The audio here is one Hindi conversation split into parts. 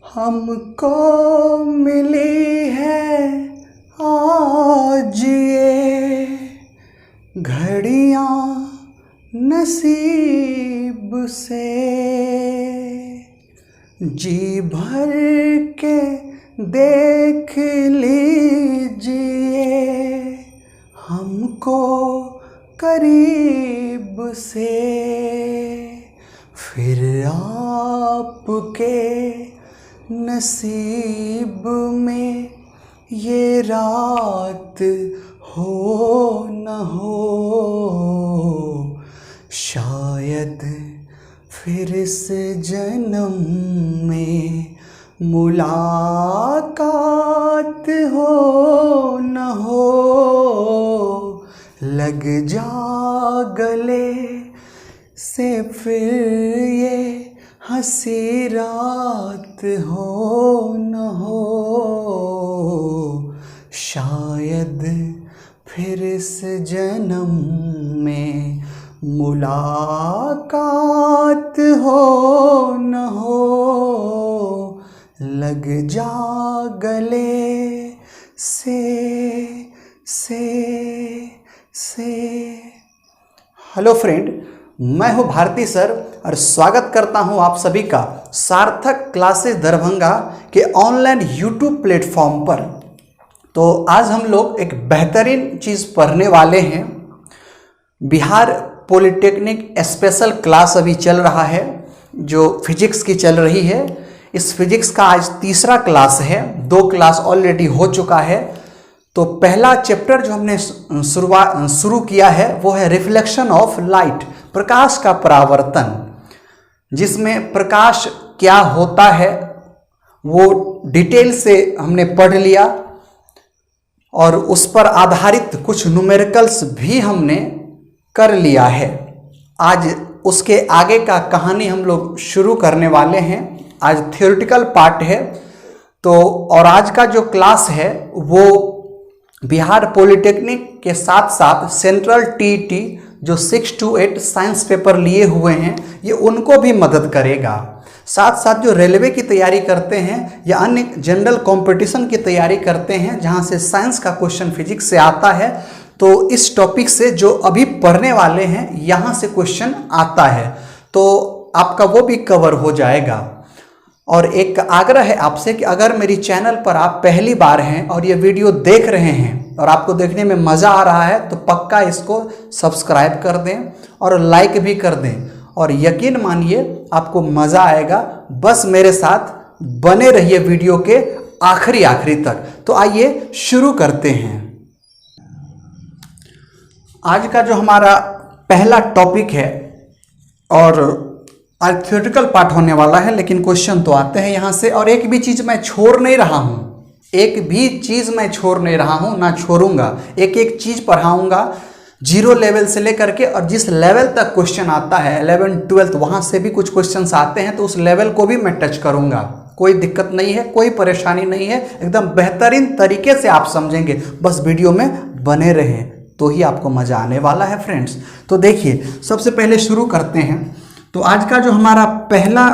हमको मिली है आज ये घड़ियाँ नसीब से, जी भर के देख लीजिए हमको करीब से, फिर आपके नसीब में ये रात हो न हो, शायद फिर इस जन्म में मुलाकात हो न हो, लग जा गले से फिर ये हंसी रात हो न हो, शायद फिर इस जन्म में मुलाकात हो न हो, लग जा गले से। हेलो फ्रेंड, मैं हूं भारती सर और स्वागत करता हूं आप सभी का सार्थक क्लासेस दरभंगा के ऑनलाइन यूट्यूब प्लेटफॉर्म पर। तो आज हम लोग एक बेहतरीन चीज़ पढ़ने वाले हैं। बिहार पॉलिटेक्निक स्पेशल क्लास अभी चल रहा है जो फिजिक्स की चल रही है। इस फिजिक्स का आज तीसरा क्लास है, 2 क्लास ऑलरेडी हो चुका है। तो पहला चैप्टर जो हमने शुरू किया है वो है रिफ्लेक्शन ऑफ लाइट, प्रकाश का परावर्तन, जिसमें प्रकाश क्या होता है वो डिटेल से हमने पढ़ लिया और उस पर आधारित कुछ न्यूमेरिकल्स भी हमने कर लिया है। आज उसके आगे का कहानी हम लोग शुरू करने वाले हैं। आज थ्योरेटिकल पार्ट है। तो और आज का जो क्लास है वो बिहार पॉलिटेक्निक के साथ साथ सेंट्रल टीईटी जो 6 to 8 साइंस पेपर लिए हुए हैं ये उनको भी मदद करेगा। साथ साथ जो रेलवे की तैयारी करते हैं या अन्य जनरल कंपटीशन की तैयारी करते हैं जहां से साइंस का क्वेश्चन फिजिक्स से आता है, तो इस टॉपिक से जो अभी पढ़ने वाले हैं यहाँ से क्वेश्चन आता है तो आपका वो भी कवर हो जाएगा। और एक आग्रह है आपसे कि अगर मेरी चैनल पर आप पहली बार हैं और ये वीडियो देख रहे हैं और आपको देखने में मज़ा आ रहा है तो पक्का इसको सब्सक्राइब कर दें और लाइक भी कर दें। और यकीन मानिए आपको मज़ा आएगा। बस मेरे साथ बने रहिए वीडियो के आखिरी तक। तो आइए शुरू करते हैं। आज का जो हमारा पहला टॉपिक है और आज थ्योरेटिकल पार्ट होने वाला है, लेकिन क्वेश्चन तो आते हैं यहाँ से। और एक भी चीज़ मैं छोड़ नहीं रहा हूँ, एक भी चीज़ मैं छोड़ नहीं रहा हूँ, ना छोड़ूंगा। एक एक चीज़ पढ़ाऊँगा 0 लेवल से लेकर के, और जिस लेवल तक क्वेश्चन आता है 11th 12th वहाँ से भी कुछ क्वेश्चंस आते हैं तो उस लेवल को भी मैं टच करूँगा। कोई दिक्कत नहीं है, कोई परेशानी नहीं है, एकदम बेहतरीन तरीके से आप समझेंगे। बस वीडियो में बने रहें तो ही आपको मज़ा आने वाला है फ्रेंड्स। तो देखिए, सबसे पहले शुरू करते हैं। तो आज का जो हमारा पहला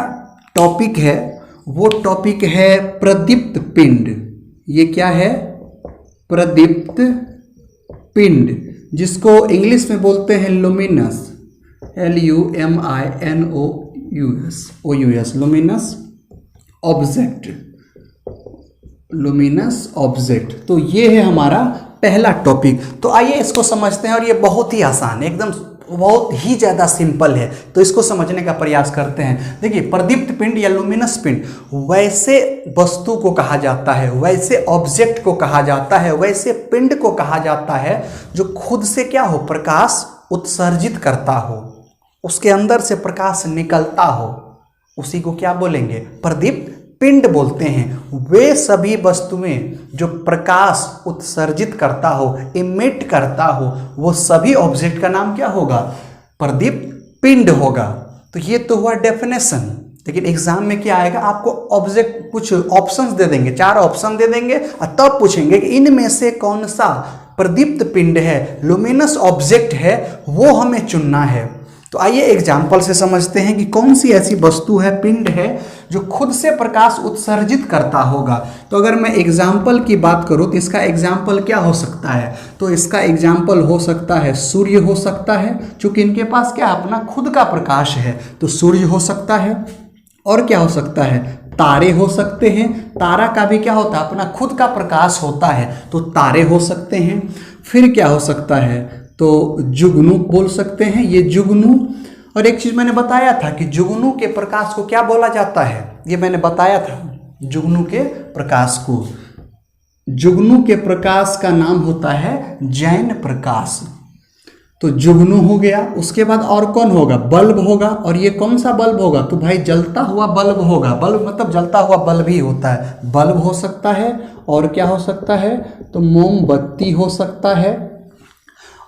टॉपिक है वो टॉपिक है प्रदीप्त पिंड। ये क्या है? प्रदीप्त पिंड, जिसको इंग्लिश में बोलते हैं luminous, LUMINOUS, luminous object, luminous object. तो ये है हमारा पहला टॉपिक। तो आइए इसको समझते हैं। और ये बहुत ही आसान है, एकदम बहुत ही ज़्यादा सिंपल है। तो इसको समझने का प्रयास करते हैं। देखिए, प्रदीप्त पिंड या लुमिनस पिंड वैसे वस्तु को कहा जाता है, वैसे ऑब्जेक्ट को कहा जाता है, वैसे पिंड को कहा जाता है जो खुद से क्या हो, प्रकाश उत्सर्जित करता हो, उसके अंदर से प्रकाश निकलता हो, उसी को क्या बोलेंगे? प्रदीप्त पिंड बोलते हैं। वे सभी वस्तुएं जो प्रकाश उत्सर्जित करता हो, इमिट करता हो, वो सभी ऑब्जेक्ट का नाम क्या होगा? प्रदीप्त पिंड होगा। तो ये तो हुआ डेफिनेशन। लेकिन एग्जाम में क्या आएगा? आपको ऑब्जेक्ट कुछ ऑप्शंस दे देंगे, 4 ऑप्शन दे देंगे और तब पूछेंगे कि इनमें से कौन सा प्रदीप्त पिंड है, लुमिनस ऑब्जेक्ट है, वो हमें चुनना है। तो आइए एग्जाम्पल से समझते हैं कि कौन सी ऐसी वस्तु है, पिंड है, जो खुद से प्रकाश उत्सर्जित करता होगा। तो अगर मैं एग्जाम्पल की बात करूं तो इसका एग्जाम्पल क्या हो सकता है? तो इसका एग्जाम्पल हो सकता है सूर्य हो सकता है, क्योंकि इनके पास क्या अपना खुद का प्रकाश है, तो सूर्य हो सकता है। और क्या हो सकता है? तारे हो सकते हैं, तारा का भी क्या होता है? अपना खुद का प्रकाश होता है, तो तारे हो सकते हैं। फिर क्या हो सकता है? तो जुगनू बोल सकते हैं, ये जुगनू। और एक चीज मैंने बताया था कि जुगनू के प्रकाश को क्या बोला जाता है, ये मैंने बताया था। जुगनू के प्रकाश को, जुगनू के प्रकाश का नाम होता है जैन प्रकाश। तो जुगनू हो गया। उसके बाद और कौन होगा? बल्ब होगा। और ये कौन सा बल्ब होगा? तो भाई जलता हुआ बल्ब होगा। बल्ब मतलब जलता हुआ बल्ब ही होता है, बल्ब हो सकता है। और क्या हो सकता है? तो मोमबत्ती हो सकता है।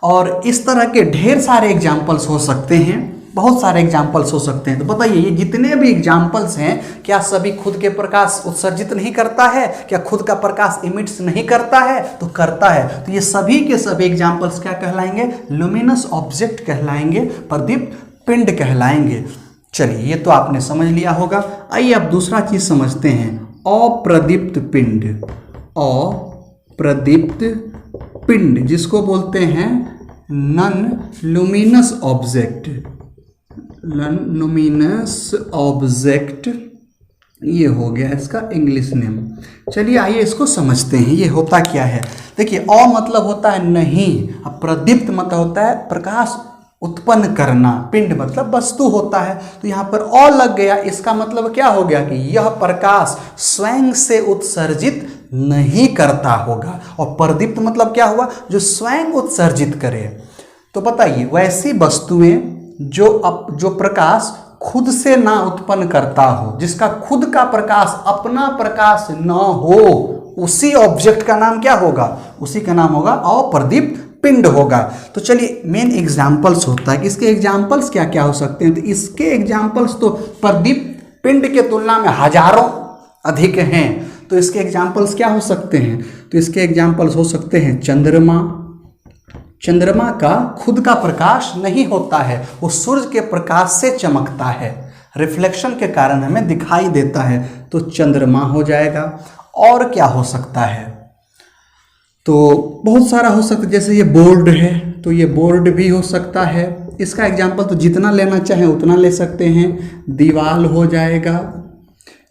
और इस तरह के ढेर सारे एग्जाम्पल्स हो सकते हैं, बहुत सारे एग्जाम्पल्स हो सकते हैं। तो बताइए ये जितने भी एग्जाम्पल्स हैं, क्या सभी खुद के प्रकाश उत्सर्जित नहीं करता है? क्या खुद का प्रकाश इमिट्स नहीं करता है? तो करता है। तो ये सभी के सभी एग्जाम्पल्स क्या कहलाएंगे? लुमिनस ऑब्जेक्ट कहलाएंगे, प्रदीप्त पिंड कहलाएंगे। चलिए ये तो आपने समझ लिया होगा। आइए अब दूसरा चीज समझते हैं, अप्रदीप्त पिंड। अप्रदीप्त पिंड जिसको बोलते हैं non luminous object, luminous object, ये हो गया इसका इंग्लिश नेम। चलिए आइए इसको समझते हैं, ये होता क्या है। देखिए अ मतलब होता है नहीं, अब प्रदीप्त मतलब होता है प्रकाश उत्पन्न करना, पिंड मतलब वस्तु होता है। तो यहाँ पर अ लग गया, इसका मतलब क्या हो गया कि यह प्रकाश स्वयं से उत्सर्जित नहीं करता होगा। और प्रदीप्त मतलब क्या हुआ? जो स्वयं उत्सर्जित करे। तो बताइए वैसी वस्तुएं जो प्रकाश खुद से ना उत्पन्न करता हो, जिसका खुद का प्रकाश अपना प्रकाश न हो, उसी ऑब्जेक्ट का नाम क्या होगा? उसी का नाम होगा अप्रदीप्त पिंड होगा। तो चलिए मेन एग्जाम्पल्स होता है कि इसके एग्जाम्पल्स क्या क्या हो सकते हैं। तो इसके एग्जाम्पल्स तो प्रदीप्त पिंड के तुलना में हजारों अधिक हैं। तो इसके एग्जाम्पल्स क्या हो सकते हैं? तो इसके एग्जाम्पल्स हो सकते हैं चंद्रमा। चंद्रमा का खुद का प्रकाश नहीं होता है, वो सूर्य के प्रकाश से चमकता है, रिफ्लेक्शन के कारण हमें दिखाई देता है, तो चंद्रमा हो जाएगा। और क्या हो सकता है? तो बहुत सारा हो सकता है, जैसे ये बोर्ड है, तो ये बोर्ड भी हो सकता है। इसका एग्जाम्पल तो जितना लेना चाहें उतना ले सकते हैं। दीवार हो जाएगा।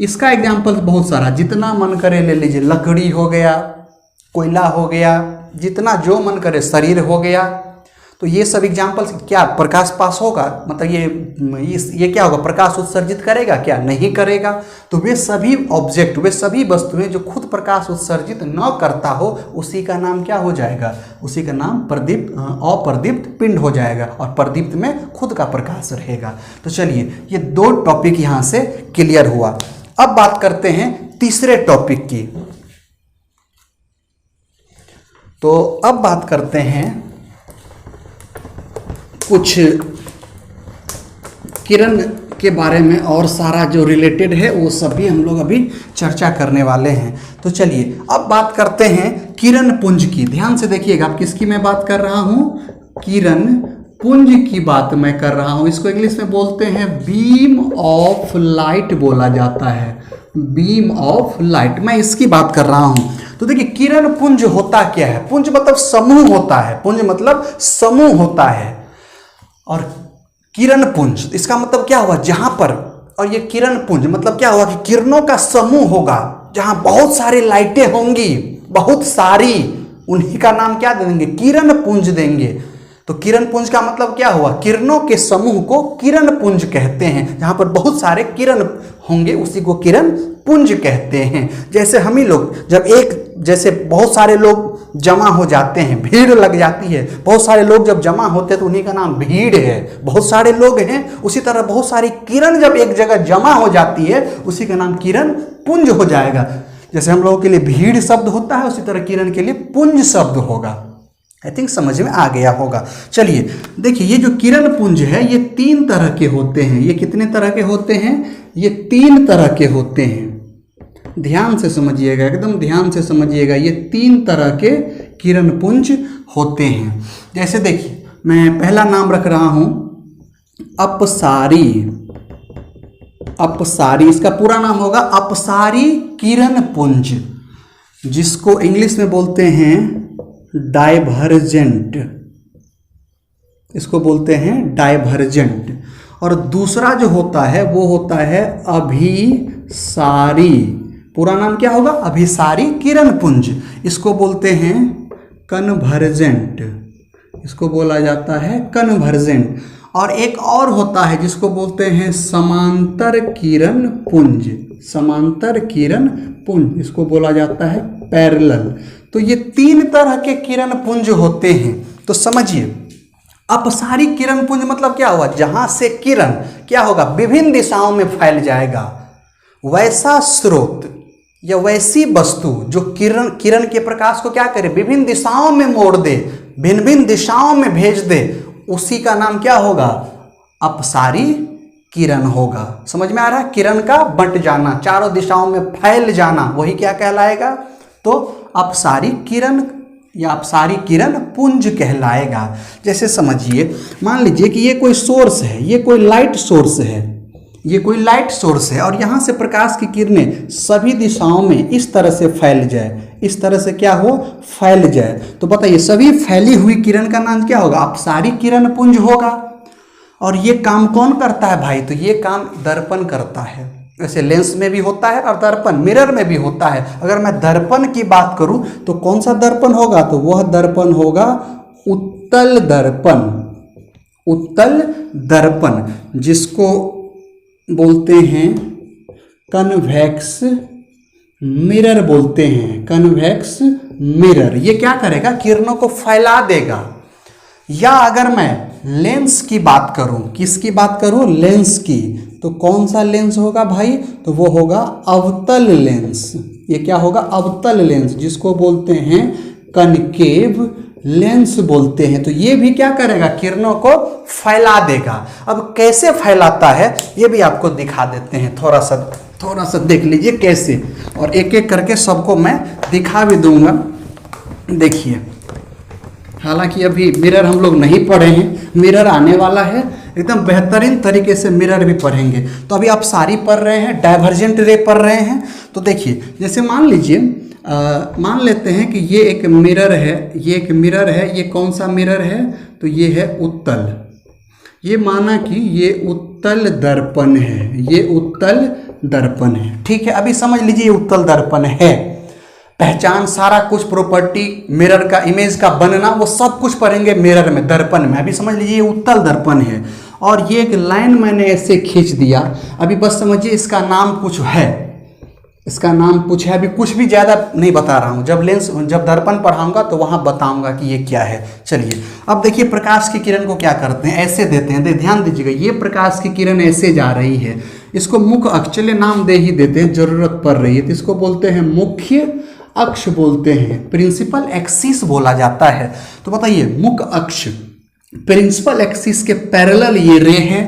इसका एग्जाम्पल बहुत सारा, जितना मन करे ले लीजिए। लकड़ी हो गया, कोयला हो गया, जितना जो मन करे, शरीर हो गया। तो ये सब एग्जाम्पल्स क्या प्रकाश पास होगा? मतलब ये क्या होगा? प्रकाश उत्सर्जित करेगा क्या? नहीं करेगा। तो वे सभी ऑब्जेक्ट, वे सभी वस्तुएं जो खुद प्रकाश उत्सर्जित न करता हो, उसी का नाम क्या हो जाएगा? उसी का नाम अप्रदीप्त पिंड हो जाएगा। और प्रदीप्त में खुद का प्रकाश रहेगा। तो चलिए ये दो टॉपिक यहाँ से क्लियर हुआ। अब बात करते हैं तीसरे टॉपिक की। तो अब बात करते हैं कुछ किरण के बारे में, और सारा जो रिलेटेड है वो सभी हम लोग अभी चर्चा करने वाले हैं। तो चलिए अब बात करते हैं किरण पुंज की। ध्यान से देखिएगा, आप किसकी मैं बात कर रहा हूं? किरण पुंज की बात मैं कर रहा हूं। इसको इंग्लिश में बोलते हैं बीम ऑफ लाइट बोला जाता है, बीम ऑफ लाइट। मैं इसकी बात कर रहा हूं। तो देखिए किरण पुंज होता क्या है? पुंज मतलब समूह होता है, पुंज मतलब समूह होता है। और किरण पुंज इसका मतलब क्या हुआ? जहां पर, और ये किरण पुंज मतलब क्या हुआ कि किरणों का समूह होगा, जहां बहुत सारी लाइटें होंगी, बहुत सारी, उन्हीं का नाम क्या देंगे? किरण पुंज देंगे। तो किरण पुंज का मतलब क्या हुआ? किरणों के समूह को किरण पुंज कहते हैं। जहां पर बहुत सारे किरण होंगे उसी को किरण पुंज कहते हैं। जैसे हम ही लोग जब जैसे बहुत सारे लोग जमा हो जाते हैं, भीड़ लग जाती है, बहुत सारे लोग जब जमा होते हैं तो उन्हीं का नाम भीड़ है। बहुत सारे लोग हैं, उसी तरह बहुत सारी किरण जब एक जगह जमा हो जाती है उसी का नाम किरण पुंज हो जाएगा। जैसे हम लोगों के लिए भीड़ शब्द होता है, उसी तरह किरण के लिए पुंज शब्द होगा। आई थिंक समझ में आ गया होगा। चलिए देखिए ये जो किरण पुंज है ये 3 तरह के होते हैं। ये कितने तरह के होते हैं? ये 3 तरह के होते हैं। ध्यान से समझिएगा, एकदम ध्यान से समझिएगा। ये 3 तरह के किरण पुंज होते हैं। जैसे देखिए मैं पहला नाम रख रहा हूं अपसारी, अपसारी इसका पूरा नाम होगा अपसारी किरण पुंज, जिसको इंग्लिश में बोलते हैं डाइवर्जेंट, इसको बोलते हैं डाइवर्जेंट। और दूसरा जो होता है वो होता है अभिसारी, पूरा नाम क्या होगा? अभिसारी किरण पुंज, इसको बोलते हैं कन्वर्जेंट, इसको बोला जाता है कन्वर्जेंट। और एक और होता है जिसको बोलते हैं समांतर किरण पुंज, समांतर किरण पुंज, इसको बोला जाता है पैरेलल। तो ये तीन तरह के किरण पुंज होते हैं। तो समझिए, अपसारी किरण पुंज मतलब क्या हुआ? जहां से किरण क्या होगा? विभिन्न दिशाओं में फैल जाएगा। वैसा स्रोत या वैसी वस्तु जो किरण के प्रकाश को क्या करे? विभिन्न दिशाओं में मोड़ दे, भिन्न भिन्न दिशाओं में भेज दे, उसी का नाम क्या होगा? अपसारी किरण होगा। समझ में आ रहा है? किरण का बंट जाना, चारों दिशाओं में फैल जाना, वही क्या कहलाएगा? तो अपसारी किरण या अपसारी किरण पुंज कहलाएगा। जैसे समझिए, मान लीजिए कि ये कोई सोर्स है, ये कोई लाइट सोर्स है, ये कोई लाइट सोर्स है, और यहाँ से प्रकाश की किरणें सभी दिशाओं में इस तरह से फैल जाए, इस तरह से क्या हो? फैल जाए। तो बताइए, सभी फैली हुई किरण का नाम क्या होगा? अपसारी किरण पुंज होगा। और ये काम कौन करता है भाई? तो ये काम दर्पण करता है। वैसे लेंस में भी होता है और दर्पण मिरर में भी होता है। अगर मैं दर्पण की बात करूं तो कौन सा दर्पण होगा? तो वह दर्पण होगा उत्तल दर्पण, उत्तल दर्पण, जिसको बोलते हैं कन्वेक्स मिरर बोलते हैं, कन्वेक्स मिरर। ये क्या करेगा? किरणों को फैला देगा। या अगर मैं लेंस की बात करूं, किसकी बात करूं? लेंस की। तो कौन सा लेंस होगा भाई? तो वो होगा अवतल लेंस। ये क्या होगा? अवतल लेंस, जिसको बोलते हैं कनकेव लेंस बोलते हैं। तो ये भी क्या करेगा? किरणों को फैला देगा। अब कैसे फैलाता है ये भी आपको दिखा देते हैं, थोड़ा सा देख लीजिए कैसे, और एक एक करके सबको मैं दिखा भी दूंगा। देखिए, हालांकि अभी मिरर हम लोग नहीं पढ़े हैं, मिरर आने वाला है, एकदम बेहतरीन तरीके से मिरर भी पढ़ेंगे। तो अभी आप सारी पढ़ रहे हैं, डाइवर्जेंट रे पढ़ रहे हैं। तो देखिए, जैसे मान लीजिए, मान लेते हैं कि ये एक मिरर है, ये एक मिरर है। ये कौन सा मिरर है? तो ये है उत्तल। ये माना कि ये उत्तल दर्पण है, ये उत्तल दर्पण है। ठीक है, अभी समझ लीजिए ये उत्तल दर्पण है। पहचान, सारा कुछ प्रॉपर्टी, मिरर का, इमेज का बनना, वो सब कुछ पढ़ेंगे मिरर में, दर्पण में। अभी समझ लीजिए ये उत्तल दर्पण है, और ये एक लाइन मैंने ऐसे खींच दिया। अभी बस समझिए इसका नाम कुछ है, इसका नाम कुछ है। अभी कुछ भी ज़्यादा नहीं बता रहा हूँ, जब दर्पण पढ़ाऊंगा तो वहाँ बताऊंगा कि ये क्या है। चलिए, अब देखिए प्रकाश की किरण को क्या करते हैं? ऐसे देते हैं, ध्यान दीजिएगा। ये प्रकाश की किरण ऐसे जा रही है, इसको मुख्य अक्ष, चलिए नाम दे ही देते हैं, जरूरत पड़ रही है। तो इसको बोलते हैं मुख्य अक्ष बोलते हैं, प्रिंसिपल एक्सिस बोला जाता है। तो बताइए, मुख्य अक्ष, प्रिंसिपल एक्सिस के पैरेलल ये रे है,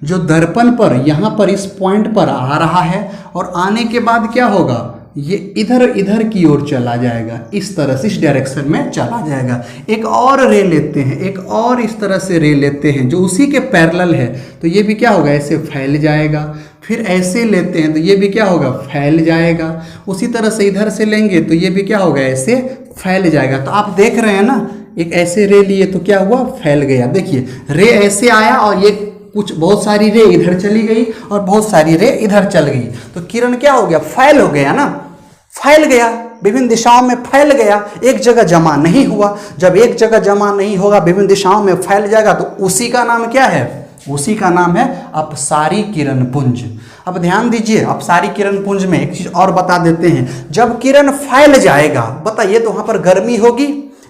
जो दर्पण पर यहाँ पर इस पॉइंट पर आ रहा है, और आने के बाद क्या होगा? ये इधर की ओर चला जाएगा, इस तरह से, इस डायरेक्शन में चला जाएगा। एक और रे लेते हैं, एक और इस तरह से रे लेते हैं जो उसी के पैरेलल है। तो ये भी क्या होगा? ऐसे फैल जाएगा। फिर ऐसे लेते हैं तो ये भी क्या होगा? फैल जाएगा। उसी तरह से इधर से लेंगे तो ये भी क्या होगा? ऐसे फैल जाएगा। तो आप देख रहे हैं ना, एक ऐसे रे लिए तो क्या हुआ? फैल गया। देखिए, रे ऐसे आया और ये कुछ बहुत सारी रे इधर चली गई और बहुत सारी रे इधर चल गई। तो किरण क्या हो गया? फैल हो गया ना, फैल गया, विभिन्न दिशाओं में फैल गया, एक जगह जमा नहीं हुआ। जब एक जगह जमा नहीं होगा, विभिन्न दिशाओं में फैल जाएगा, तो उसी का नाम क्या है? उसी का नाम है अपसारी किरण पुंज। अब ध्यान दीजिए, अपसारी किरण पुंज में एक चीज और बता देते हैं। जब किरण फैल जाएगा, बताइए, तो वहां पर गर्मी होगी,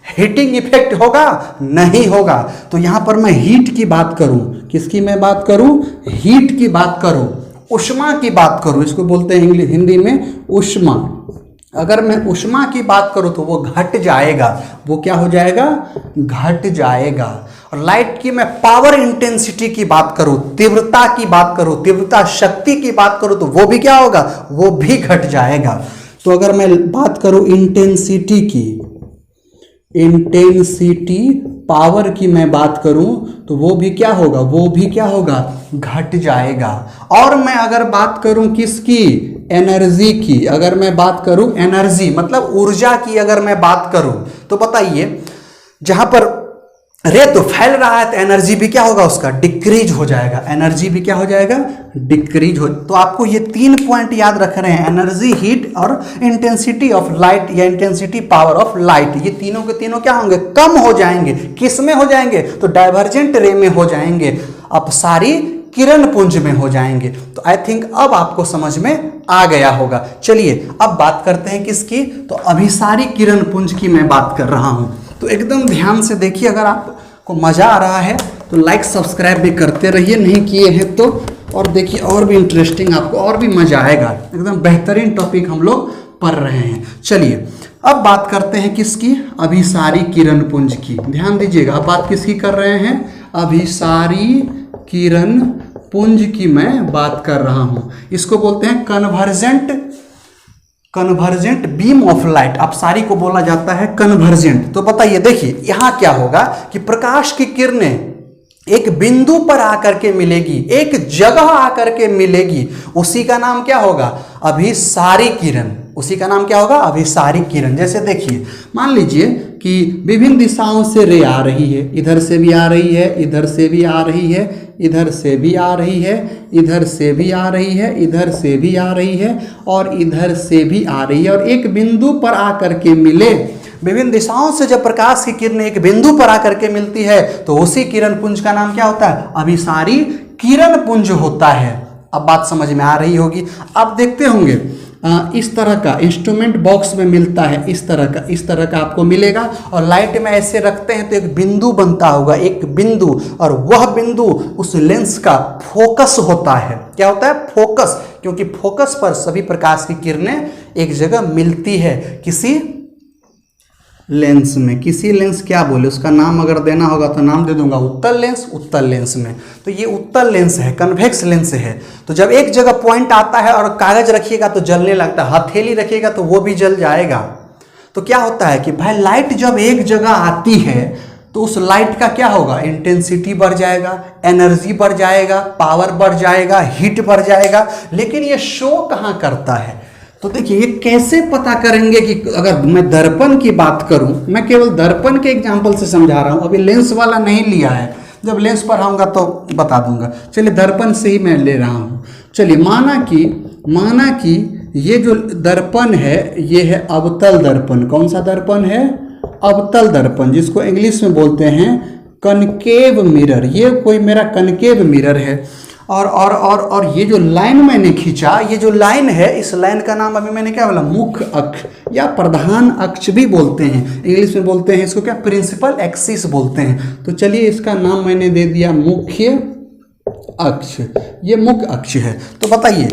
हीटिंग इफेक्ट होगा? नहीं होगा। तो यहां पर मैं हीट की बात करूं, किसकी मैं बात करूं? हीट की बात करूं, उष्मा की बात करूं, इसको बोलते हैं हिंदी में उष्मा। अगर मैं उष्मा की बात करूं तो वो घट जाएगा। वो क्या हो जाएगा? घट जाएगा। और लाइट की मैं पावर इंटेंसिटी की बात करूं, तीव्रता की बात करूं, तीव्रता शक्ति की बात करूं, तो वो भी क्या होगा? वो भी घट जाएगा। तो अगर मैं बात करूं इंटेंसिटी की, इंटेंसिटी पावर की मैं बात करूं तो वो भी क्या होगा, वो भी क्या होगा, घट जाएगा। और मैं अगर बात करूं किसकी, एनर्जी की, अगर मैं बात करूं एनर्जी मतलब ऊर्जा की अगर मैं बात करूं तो बताइए जहां पर रे तो फैल रहा है तो एनर्जी भी क्या होगा, उसका डिक्रीज हो जाएगा, एनर्जी भी क्या हो जाएगा, डिक्रीज हो। तो आपको ये 3 पॉइंट याद रख रहे हैं, एनर्जी, हीट और इंटेंसिटी ऑफ लाइट या इंटेंसिटी पावर ऑफ लाइट, ये तीनों के तीनों क्या होंगे, कम हो जाएंगे। किस में हो जाएंगे, तो डाइवर्जेंट रे में हो जाएंगे, अपसारी किरण पुंज में हो जाएंगे। तो आई थिंक अब आपको समझ में आ गया होगा। चलिए अब बात करते हैं किसकी, तो अभिसारी किरण पुंज की मैं बात कर रहा हूं। तो एकदम ध्यान से देखिए, अगर आपको मजा आ रहा है तो लाइक सब्सक्राइब भी करते रहिए, नहीं किए हैं तो, और देखिए और भी इंटरेस्टिंग, आपको और भी मजा आएगा। एकदम बेहतरीन टॉपिक हम लोग पढ़ रहे हैं। चलिए अब बात करते हैं किसकी, अभिसारी किरण पुंज की। ध्यान दीजिएगा, अब बात किसकी कर रहे हैं, अभिसारी किरण पुंज की मैं बात कर रहा हूं। इसको बोलते हैं कन्वर्जेंट बीम ऑफ लाइट, अपसारी को बोला जाता है कन्वर्जेंट। तो बताइए, देखिए यहां क्या होगा कि प्रकाश की किरणें एक बिंदु पर आकर के मिलेगी, एक जगह आकर के मिलेगी, उसी का नाम क्या होगा, अभिसारी किरण। उसी का नाम क्या होगा, अभिसारी किरण। जैसे देखिए, मान लीजिए कि विभिन्न दिशाओं से रे आ रही है, इधर से भी आ रही है, इधर से भी आ रही है, इधर से भी आ रही है, इधर से भी आ रही है, इधर से भी आ रही है और इधर से भी आ रही है, और एक बिंदु पर आकर के मिले। विभिन्न दिशाओं से जब प्रकाश की किरण एक बिंदु पर आकर के मिलती है तो उसी किरण पुंज का नाम क्या होता है, अभिसारी किरण पुंज होता है। अब बात समझ में आ रही होगी। अब देखते होंगे इस तरह का इंस्ट्रूमेंट बॉक्स में मिलता है, इस तरह का आपको मिलेगा, और लाइट में ऐसे रखते हैं तो एक बिंदु बनता होगा, एक बिंदु, और वह बिंदु उस लेंस का फोकस होता है। क्या होता है, फोकस, क्योंकि फोकस पर सभी प्रकाश की किरणें एक जगह मिलती है किसी लेंस में। किसी लेंस क्या बोले, उसका नाम अगर देना होगा तो नाम दे दूंगा उत्तल लेंस। उत्तल लेंस में तो ये उत्तल लेंस है, कन्वेक्स लेंस है। तो जब एक जगह पॉइंट आता है और कागज रखिएगा तो जलने लगता है, हथेली रखिएगा तो वो भी जल जाएगा। तो क्या होता है कि भाई लाइट जब एक जगह आती है तो उस लाइट का क्या होगा, इंटेंसिटी बढ़ जाएगा, एनर्जी बढ़ जाएगा, पावर बढ़ जाएगा, हीट बढ़ जाएगा। लेकिन ये शो कहाँ करता है, तो देखिए ये कैसे पता करेंगे कि अगर मैं दर्पण की बात करूं, मैं केवल दर्पण के एग्जांपल से समझा रहा हूं, अभी लेंस वाला नहीं लिया है, जब लेंस पर आऊंगा तो बता दूंगा। चलिए दर्पण से ही मैं ले रहा हूं। चलिए माना कि ये जो दर्पण है ये है अवतल दर्पण। कौन सा दर्पण है, अवतल दर्पण, जिसको इंग्लिश में बोलते हैं कनकेव मिरर। ये कोई मेरा कनकेव मिरर है, और ये जो लाइन मैंने खींचा, ये जो लाइन है, इस लाइन का नाम अभी मैंने क्या बोला, मुख्य अक्ष या प्रधान अक्ष भी बोलते हैं। इंग्लिश में बोलते हैं इसको क्या, प्रिंसिपल एक्सिस बोलते हैं। तो चलिए इसका नाम मैंने दे दिया मुख्य अक्ष। ये मुख्य अक्ष है। तो बताइए,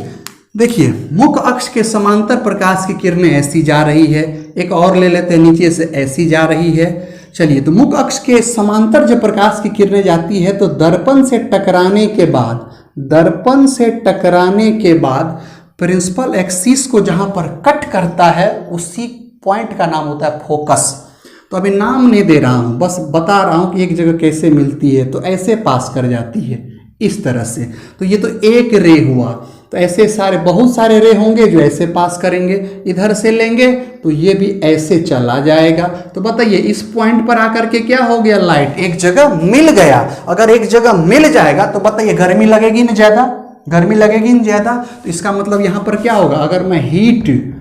देखिए मुख्य अक्ष के समांतर प्रकाश की किरणें ऐसी जा रही है, एक और ले लेते हैं, नीचे से ऐसी जा रही है। चलिए, तो मुख्य अक्ष के समांतर जब प्रकाश की किरणें जाती है तो दर्पण से टकराने के बाद प्रिंसिपल एक्सिस को जहां पर कट करता है उसी पॉइंट का नाम होता है फोकस। तो अभी नाम नहीं दे रहा हूं, बस बता रहा हूं कि एक जगह कैसे मिलती है। तो ऐसे पास कर जाती है इस तरह से। तो ये तो एक रे हुआ, तो ऐसे बहुत सारे रे होंगे जो ऐसे पास करेंगे, इधर से लेंगे तो ये भी ऐसे चला जाएगा। तो बताइए इस पॉइंट पर आकर के क्या हो गया, लाइट एक जगह मिल गया। अगर एक जगह मिल जाएगा तो बताइए गर्मी लगेगी ना ज़्यादा, गर्मी लगेगी ना ज़्यादा। तो इसका मतलब यहाँ पर क्या होगा, अगर मैं हीट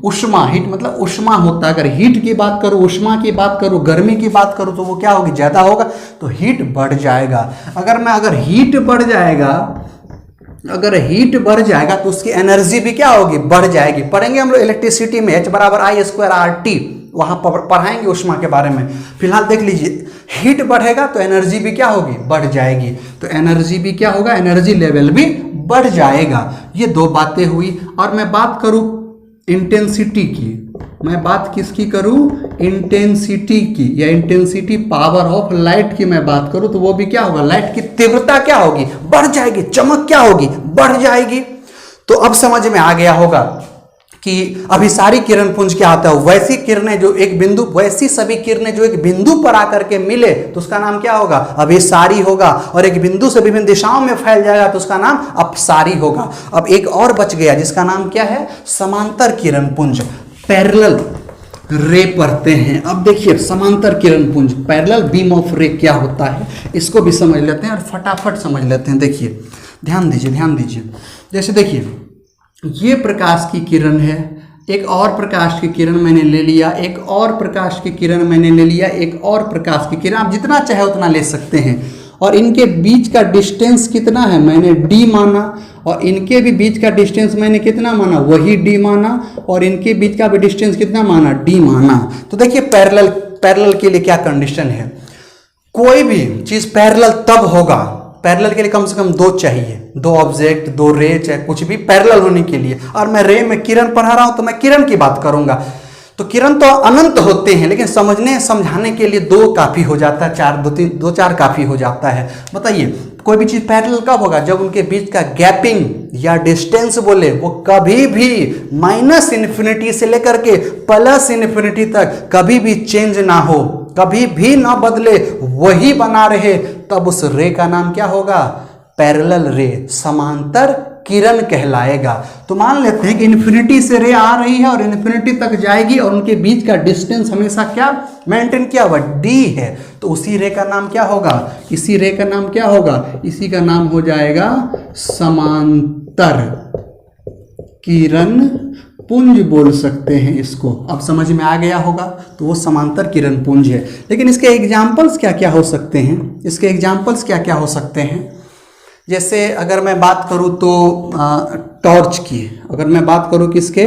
उष्मा, हीट मतलब उष्मा होता है, अगर हीट की बात करूँ, उष्मा की बात करूँ, गर्मी की बात करूँ तो वो क्या होगी, ज़्यादा होगा, तो हीट बढ़ जाएगा। अगर हीट बढ़ जाएगा तो उसकी एनर्जी भी क्या होगी, बढ़ जाएगी। पढ़ेंगे हम लोग इलेक्ट्रिसिटी में H = I² वहाँ पर पढ़ाएंगे उष्मा के बारे में। फिलहाल देख लीजिए, हीट बढ़ेगा तो एनर्जी भी क्या होगी, बढ़ जाएगी। तो एनर्जी भी क्या होगा, एनर्जी लेवल भी बढ़ जाएगा। ये दो बातें हुई। और मैं बात करूँ इंटेंसिटी की, मैं बात किसकी करूं, इंटेंसिटी की, या इंटेंसिटी पावर ऑफ लाइट की मैं बात करूं तो वो भी क्या होगा, लाइट की तीव्रता क्या होगी, बढ़ जाएगी, चमक क्या होगी, बढ़ जाएगी। तो अब समझ में आ गया होगा कि अभिसारी किरण पुंज क्या होता है, वैसी किरणें जो एक बिंदु, वैसी सभी किरणें जो एक बिंदु पर आकर के मिले तो उसका नाम क्या होगा, अभिसारी होगा। और एक बिंदु से विभिन्न दिशाओं में फैल जाएगा तो उसका नाम अपसारी होगा। अब एक और बच गया जिसका नाम क्या है, समांतर किरण पुंज, पैरेलल रे पढ़ते हैं। अब देखिए समांतर किरण पुंज, पैरेलल बीम ऑफ रे क्या होता है, इसको भी समझ लेते हैं और फटाफट समझ लेते हैं। देखिए ध्यान दीजिए, ध्यान दीजिए। जैसे देखिए ये प्रकाश की किरण है, एक और प्रकाश की किरण मैंने ले लिया, एक और प्रकाश की किरण मैंने ले लिया, एक और प्रकाश की किरण, आप जितना चाहे उतना ले सकते हैं। और इनके बीच का डिस्टेंस कितना है, मैंने d माना, और इनके भी बीच का डिस्टेंस मैंने कितना माना, वही d माना, और इनके बीच का भी डिस्टेंस कितना माना, d माना। तो देखिए पैरेलल के लिए क्या कंडीशन है, कोई भी चीज पैरेलल तब होगा, पैरेलल के लिए कम से कम दो चाहिए, दो ऑब्जेक्ट, दो रे, चाहे कुछ भी पैरेलल होने के लिए। और मैं रे में किरण पढ़ा रहा हूं तो मैं किरण की बात करूंगा। तो किरण तो अनंत होते हैं, लेकिन समझने समझाने के लिए दो काफी हो जाता है, चार, दो चार काफी हो जाता है। बताइए कोई भी चीज पैरेलल कब होगा, जब उनके बीच का गैपिंग या डिस्टेंस बोले वो कभी भी -इन्फिनिटी से लेकर के +इन्फिनिटी तक कभी भी चेंज ना हो, कभी भी ना बदले, वही बना रहे, तब उस रे का नाम क्या होगा, पैरेलल रे, समांतर किरण कहलाएगा। तो मान लेते हैं कि इन्फिनिटी से रे आ रही है और इन्फिनिटी तक जाएगी और उनके बीच का डिस्टेंस हमेशा क्या मेंटेन किया हुआ, d है, तो उसी रे का नाम क्या होगा, इसी रे का नाम क्या होगा, इसी का नाम हो जाएगा समांतर किरण पुंज बोल सकते हैं इसको। अब समझ में आ गया होगा, तो वो समांतर किरण पुंज है। लेकिन इसके एग्जाम्पल्स क्या क्या हो सकते हैं, इसके एग्जाम्पल्स क्या क्या हो सकते हैं। जैसे अगर मैं बात करूं तो टॉर्च की, अगर मैं बात करूं किसके,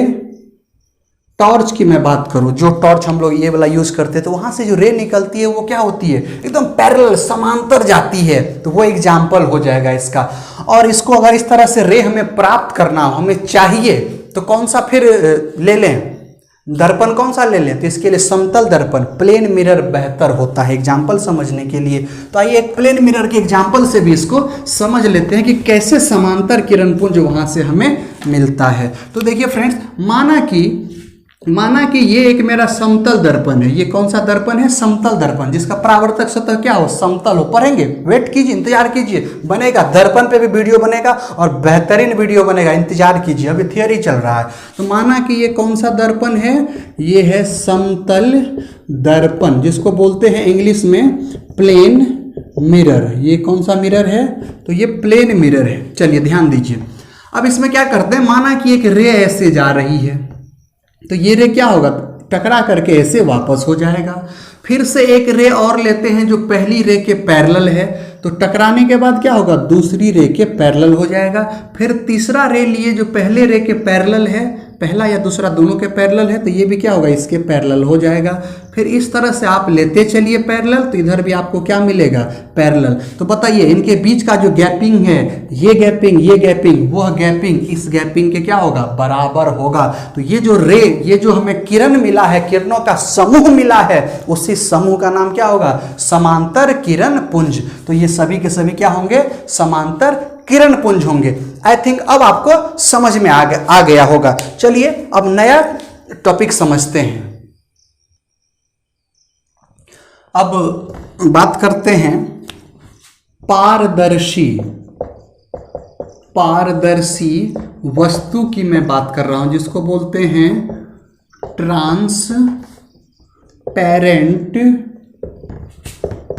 टॉर्च की मैं बात करूं, जो टॉर्च हम लोग ये वाला यूज करते हैं, तो वहां से जो रे निकलती है वो क्या होती है, एकदम पैरेलल समांतर जाती है, तो वो एग्जाम्पल हो जाएगा इसका। और इसको अगर इस तरह से रे हमें प्राप्त करना हो, हमें चाहिए, तो कौन सा फिर ले लें, दर्पण कौन सा ले लें, तो इसके लिए समतल दर्पण, प्लेन मिरर बेहतर होता है एग्जाम्पल समझने के लिए। तो आइए एक प्लेन मिरर के एग्जाम्पल से भी इसको समझ लेते हैं कि कैसे समांतर किरण पुंज वहां से हमें मिलता है। तो देखिए फ्रेंड्स, माना कि ये एक मेरा समतल दर्पण है, ये कौन सा दर्पण है, समतल दर्पण, जिसका परावर्तक सतह क्या हो, समतल हो। पढ़ेंगे, वेट कीजिए, इंतजार कीजिए, बनेगा, दर्पण पे भी वीडियो बनेगा और बेहतरीन वीडियो बनेगा, इंतजार कीजिए, अभी थियोरी चल रहा है। तो माना कि ये कौन सा दर्पण है, ये है समतल दर्पण, जिसको बोलते हैं इंग्लिश में प्लेन मिरर। ये कौन सा मिरर है, तो ये प्लेन मिरर है। चलिए ध्यान दीजिए, अब इसमें क्या करते हैं, माना कि एक रे ऐसे जा रही है, तो ये रे क्या होगा, टकरा करके ऐसे वापस हो जाएगा। फिर से एक रे और लेते हैं जो पहली रे के पैरेलल है, तो टकराने के बाद क्या होगा, दूसरी रे के पैरेलल हो जाएगा। फिर तीसरा रे लिए जो पहले रे के पैरेलल है, पहला या दूसरा दोनों के पैरेलल है, तो ये भी क्या होगा, इसके पैरेलल हो जाएगा। फिर इस तरह से आप लेते चलिए पैरेलल, तो इधर भी आपको क्या मिलेगा, पैरेलल। तो बताइए इनके बीच का जो गैपिंग है, ये गैपिंग, वह गैपिंग इस गैपिंग के क्या होगा, बराबर होगा। तो ये जो रे, ये जो हमें किरण मिला है, किरणों का समूह मिला है, उसी समूह का नाम क्या होगा, समांतर किरण पुंज। तो ये सभी के सभी क्या होंगे, समांतर किरण पुंज होंगे। आई थिंक अब आपको समझ में आ गया होगा। चलिए अब नया टॉपिक समझते हैं। अब बात करते हैं पारदर्शी वस्तु की मैं बात कर रहा हूं, जिसको बोलते हैं ट्रांसपेरेंट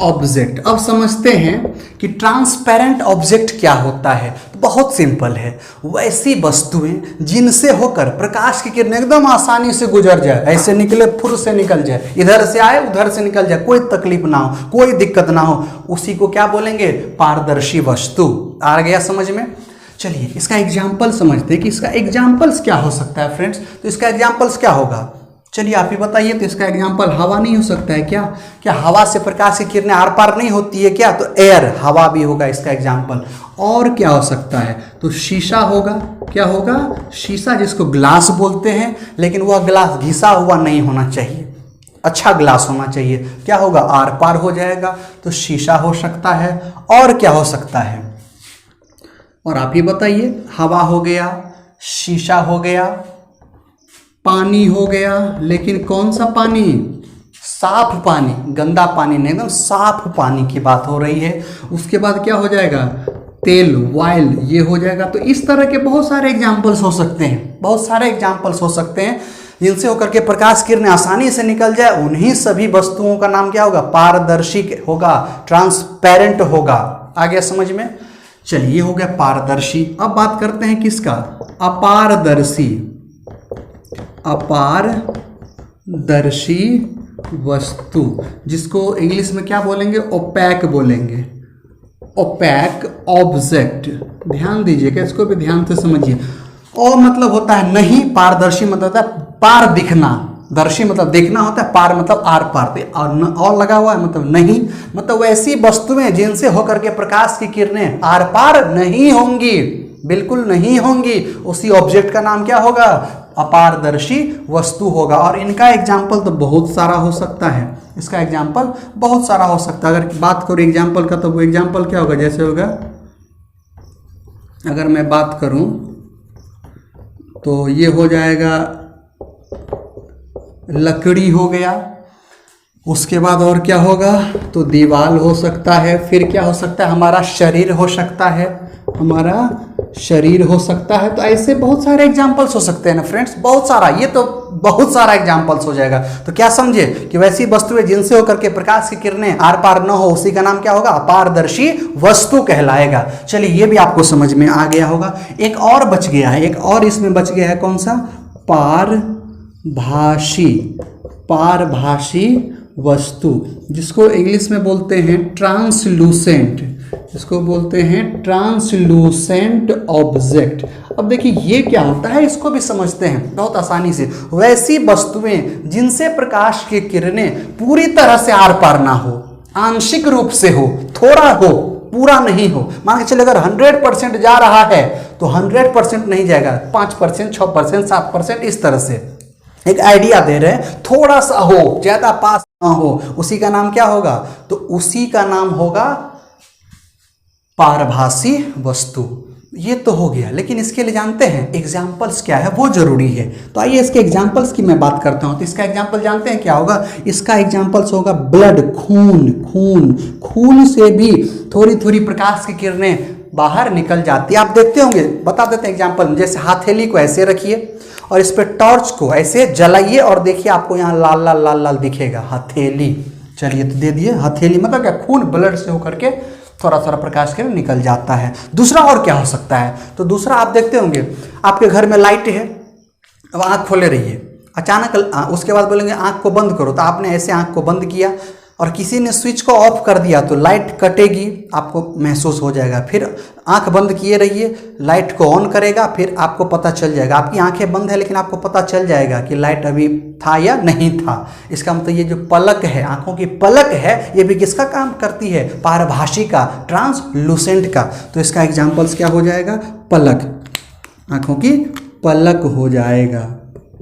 ऑब्जेक्ट। अब समझते हैं कि ट्रांसपेरेंट ऑब्जेक्ट क्या होता है। तो बहुत सिंपल है, वैसी वस्तुएं जिनसे होकर प्रकाश की किरण एकदम आसानी से गुजर जाए, ऐसे निकले, फुर से निकल जाए, इधर से आए उधर से निकल जाए, कोई तकलीफ ना हो, कोई दिक्कत ना हो, उसी को क्या बोलेंगे, पारदर्शी वस्तु। आ गया समझ में। चलिए इसका एग्जाम्पल समझते हैं कि इसका एग्जाम्पल्स क्या हो सकता है फ्रेंड्स। तो इसका एग्जाम्पल्स क्या होगा, चलिए आप ही बताइए। तो इसका एग्जाम्पल हवा नहीं हो सकता है क्या, क्या हवा से प्रकाश की किरणें आर पार नहीं होती है क्या, तो एयर, हवा भी होगा इसका एग्जाम्पल। और क्या हो सकता है, तो शीशा होगा। क्या होगा, शीशा, जिसको ग्लास बोलते हैं, लेकिन वह ग्लास घिसा हुआ नहीं होना चाहिए, अच्छा ग्लास होना चाहिए। क्या होगा, आर पार हो जाएगा, तो शीशा हो सकता है। और क्या हो सकता है, और आप ही बताइए। हवा हो गया, शीशा हो गया, पानी हो गया, लेकिन कौन सा पानी? साफ पानी, गंदा पानी नहीं, एकदम साफ पानी की बात हो रही है। उसके बाद क्या हो जाएगा? तेल, ऑयल, ये हो जाएगा। तो इस तरह के बहुत सारे एग्जाम्पल्स हो सकते हैं, बहुत सारे एग्जाम्पल्स हो सकते हैं जिनसे होकर के प्रकाश किरणें आसानी से निकल जाए। उन्हीं सभी वस्तुओं का नाम क्या होगा? पारदर्शी होगा, ट्रांसपेरेंट होगा। आ गया समझ में? चलिए, ये हो गया पारदर्शी। अब बात करते हैं किसका? अपारदर्शी। अपारदर्शी वस्तु, जिसको इंग्लिश में क्या बोलेंगे? ओपैक बोलेंगे। ओपैक ऑब्जेक्ट, ध्यान दीजिएगा, इसको भी ध्यान से समझिए। और मतलब होता है नहीं, पारदर्शी मतलब होता है पार दिखना, दर्शी मतलब देखना होता है, पार मतलब आर पार, और लगा हुआ है मतलब नहीं, मतलब वैसी वस्तुएं जिनसे होकर के प्रकाश की किरणें आर पार नहीं होंगी, बिल्कुल नहीं होंगी, उसी ऑब्जेक्ट का नाम क्या होगा? अपारदर्शी वस्तु होगा। और इनका एग्जाम्पल तो बहुत सारा हो सकता है, इसका एग्जाम्पल बहुत सारा हो सकता है। अगर बात करूँ एग्जाम्पल का, तो वो एग्जाम्पल क्या होगा? जैसे होगा, अगर मैं बात करूं तो ये हो जाएगा लकड़ी हो गया। उसके बाद और क्या होगा? तो दीवार हो सकता है। फिर क्या हो सकता है? हमारा शरीर हो सकता है, हमारा शरीर हो सकता है। तो ऐसे बहुत सारे एग्जाम्पल्स हो सकते हैं ना फ्रेंड्स, बहुत सारा, ये तो बहुत सारा एग्जाम्पल्स हो जाएगा। तो क्या समझे कि वैसी वस्तुएं जिनसे होकर के प्रकाश की किरणें आर पार न हो, उसी का नाम क्या होगा? अपारदर्शी वस्तु कहलाएगा। चलिए, ये भी आपको समझ में आ गया होगा। एक और बच गया है, एक और इसमें बच गया है, कौन सा? पारभासी। पारभासी वस्तु, जिसको इंग्लिश में बोलते हैं ट्रांसलूसेंट, इसको बोलते हैं ट्रांसलूसेंट ऑब्जेक्ट। अब देखिए ये क्या होता है, इसको भी समझते हैं बहुत आसानी से। वैसी वस्तुएं जिनसे प्रकाश की किरणें पूरी तरह से आर पार ना हो, आंशिक रूप से हो, थोड़ा हो, पूरा नहीं हो। मान के चले अगर 100% जा रहा है तो 100% नहीं जाएगा, 5%, 6%, 7%, इस तरह से एक आइडिया दे रहे हैं। थोड़ा सा हो, ज्यादा पास ना हो, उसी का नाम क्या होगा? तो उसी का नाम होगा पारभासी वस्तु। ये तो हो गया, लेकिन इसके लिए जानते हैं एग्जाम्पल्स क्या है, वो जरूरी है। तो आइए इसके एग्जाम्पल्स की मैं बात करता हूं। तो इसका एग्जाम्पल जानते हैं क्या होगा? इसका एग्जाम्पल्स होगा ब्लड, खून। खून, खून से भी थोड़ी थोड़ी प्रकाश की किरणें बाहर निकल जाती है। आप देखते होंगे, बता देते हैं एग्जाम्पल। जैसे हथेली को ऐसे रखिए और इस पर टॉर्च को ऐसे जलाइए और देखिए आपको यहाँ लाल लाल लाल लाल दिखेगा, हथेली। चलिए, तो दे दिए हथेली, मतलब क्या? खून ब्लड से होकर के थोड़ा थोड़ा प्रकाश के निकल जाता है। दूसरा और क्या हो सकता है? तो दूसरा आप देखते होंगे, आपके घर में लाइट है, अब आँख खोले रहिए, अचानक उसके बाद बोलेंगे आँख को बंद करो, तो आपने ऐसे आँख को बंद किया और किसी ने स्विच को ऑफ कर दिया तो लाइट कटेगी, आपको महसूस हो जाएगा। फिर आंख बंद किए रहिए, लाइट को ऑन करेगा, फिर आपको पता चल जाएगा। आपकी आंखें बंद है लेकिन आपको पता चल जाएगा कि लाइट अभी था या नहीं था। इसका मतलब ये जो पलक है, आंखों की पलक है, ये भी किसका काम करती है? पारभासी का, ट्रांसलूसेंट का। तो इसका एग्जाम्पल्स क्या हो जाएगा? पलक, आंखों की पलक हो जाएगा।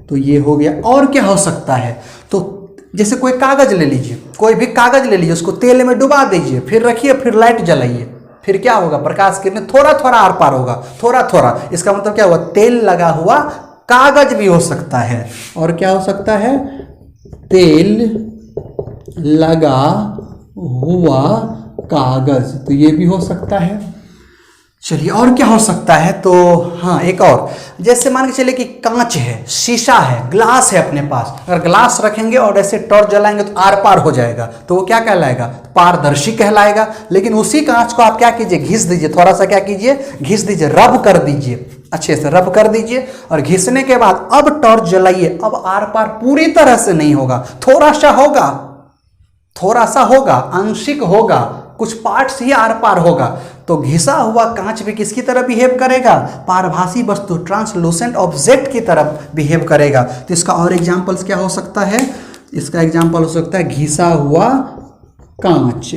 तो ये हो गया। और क्या हो सकता है? तो जैसे कोई कागज ले लीजिए, कोई भी कागज ले लीजिए, उसको तेल में डुबा दीजिए, फिर रखिए, फिर लाइट जलाइए, फिर क्या होगा? प्रकाश किरणें थोड़ा थोड़ा आर पार होगा, थोड़ा थोड़ा। इसका मतलब क्या हुआ? तेल लगा हुआ कागज भी हो सकता है। और क्या हो सकता है? तेल लगा हुआ कागज, तो ये भी हो सकता है। चलिए, और क्या हो सकता है? तो हाँ, एक और, जैसे मान के चले कि कांच है, शीशा है, ग्लास है अपने पास, अगर ग्लास रखेंगे और ऐसे टॉर्च जलाएंगे तो आर पार हो जाएगा, तो वो क्या कहलाएगा? पारदर्शी कहलाएगा। लेकिन उसी कांच को आप क्या कीजिए? घिस दीजिए, थोड़ा सा क्या कीजिए? घिस दीजिए, रब कर दीजिए, अच्छे से रब कर दीजिए। और घिसने के बाद अब टॉर्च जलाइए, अब आर पार पूरी तरह से नहीं होगा, थोड़ा सा होगा, थोड़ा सा होगा, आंशिक होगा, कुछ पार्ट्स ही आर पार होगा। तो घिसा हुआ कांच भी किसकी तरह बिहेव करेगा? पारभासी वस्तु, ट्रांसलूसेंट ऑब्जेक्ट की तरफ बिहेव करेगा। तो इसका और एग्जांपल्स क्या हो सकता है? इसका एग्जांपल हो सकता है घिसा हुआ कांच,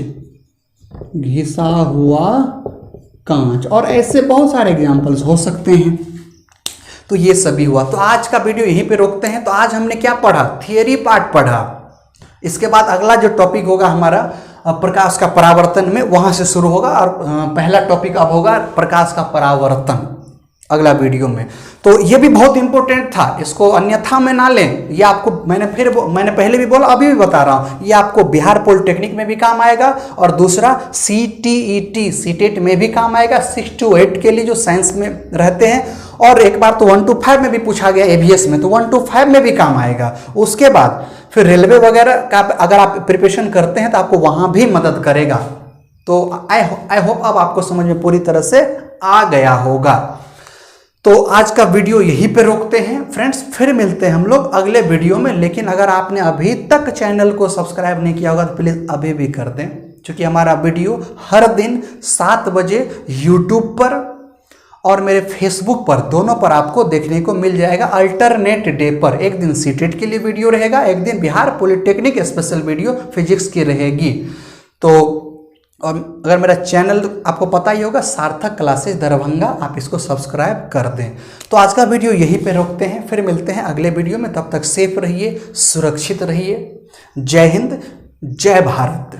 घिसा हुआ कांच, और ऐसे बहुत सारे एग्जांपल्स हो सकते हैं। तो ये सभी हुआ। तो आज का वीडियो यहीं पे रोकते हैं। तो आज हमने क्या पढ़ा? थियरी पार्ट पढ़ा। इसके बाद अगला जो टॉपिक होगा हमारा प्रकाश का परावर्तन में, वहां से शुरू होगा। और पहला टॉपिक अब होगा प्रकाश का परावर्तन। अगला वीडियो में। तो ये भी बहुत इंपॉर्टेंट था, इसको अन्यथा में ना लें। ये आपको मैंने पहले भी बोला, अभी भी बता रहा हूँ, ये आपको बिहार पॉलिटेक्निक में भी काम आएगा और दूसरा CTET सीटेट में भी काम आएगा, 6 to 8 के लिए जो साइंस में रहते हैं। और एक बार तो 1 to 5 में भी पूछा गया एवीएस में, तो 1 to 5 में भी काम आएगा। उसके बाद फिर रेलवे वगैरह का अगर आप प्रिपरेशन करते हैं तो आपको वहाँ भी मदद करेगा। तो आई होप अब आपको समझ में पूरी तरह से आ गया होगा। तो आज का वीडियो यहीं पे रोकते हैं फ्रेंड्स, फिर मिलते हैं हम लोग अगले वीडियो में। लेकिन अगर आपने अभी तक चैनल को सब्सक्राइब नहीं किया होगा तो प्लीज़ अभी भी कर दें, क्योंकि हमारा वीडियो हर दिन 7 बजे यूट्यूब पर और मेरे फेसबुक पर, दोनों पर आपको देखने को मिल जाएगा। अल्टरनेट डे पर एक दिन सीटेट के लिए वीडियो रहेगा, एक दिन Bihar polytechnic special video physics की रहेगी। तो और अगर मेरा चैनल आपको पता ही होगा, सार्थक क्लासेस दरभंगा, आप इसको सब्सक्राइब कर दें। तो आज का वीडियो यहीं पे रोकते हैं, फिर मिलते हैं अगले वीडियो में। तब तक सेफ रहिए, सुरक्षित रहिए। जय हिंद, जय भारत।